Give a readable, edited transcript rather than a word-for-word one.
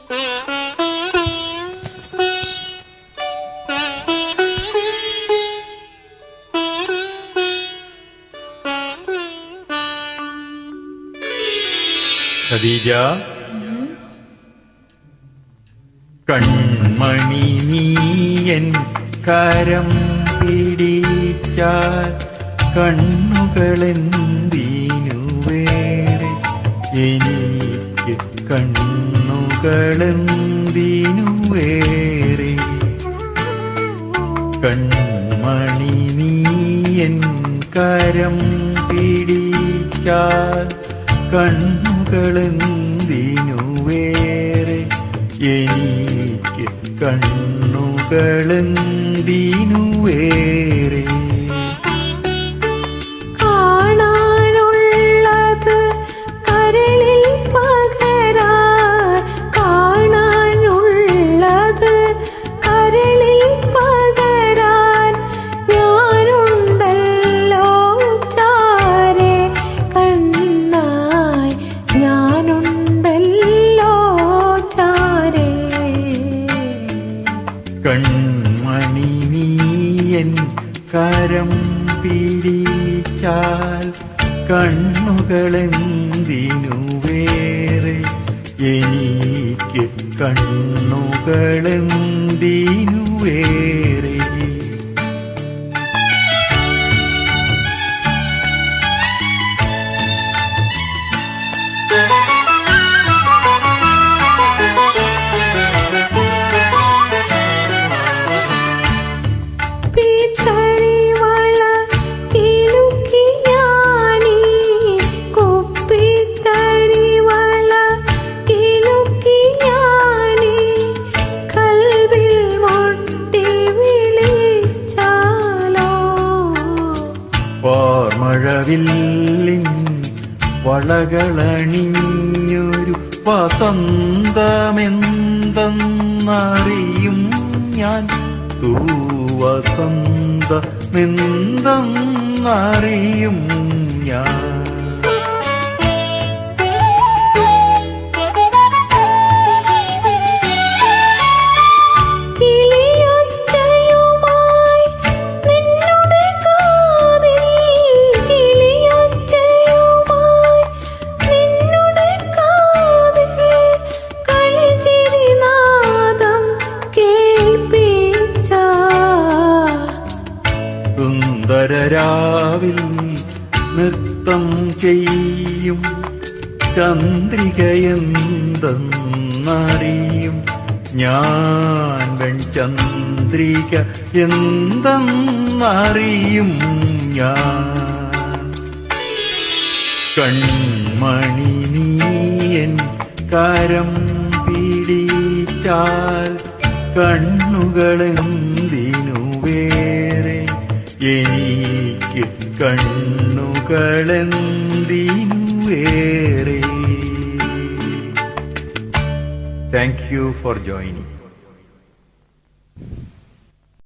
ഖദീജ, കൺമണി നീയൻ കരം പിടിച്ചാൽ കണ്ണുകളെന്തിനു വേറെ, എനിക്ക് കണ്ണുകളെന്തിനു വേറെ. കൺമണി നീയൻ കരം പിടിച്ചാൽ കണ്ണുകളെന്തിനു വേറെ, എനിക്ക് കണ്ണുകളെന്തിനു വേറെ. കാണാനുള്ളത് കരളിൽ പകരാൻ, കാണാനുള്ളത് കരളിൽ പകരാൻ ഞാനുണ്ടല്ലോ ചാരെ, കണ്ണായി ഞാനുണ്ടല്ലോ ചാരെ. കൺമണി നീയൻ കരം പിടിച്ചാൽ കണ്ണുകളെന്തിനു വേറെ, എനിക്ക് കണ്ണുകളെന്തിനു വേറെ. മഴവില്ലിൻ വളകളണിഞ്ഞൊരു വസന്തമെന്തെന്നറിയും ഞാൻ, തൂവസന്തമെന്തെന്നറിയും ഞാൻ. സുന്ദരരാവിൽ നൃത്തം ചെയ്യും ചന്ദ്രികയെന്തെന്നറിയും ഞാൻ, വെൺചന്ദ്രിക എന്തെന്നറിയും ഞാൻ. കൺമണി നീയൻ കരം പിടിച്ചാൽ കണ്ണുകളെന്തിനു വേറെ, എനിക്ക് കണ്ണുകളെന്തിനു വേറെ. Thank you for joining.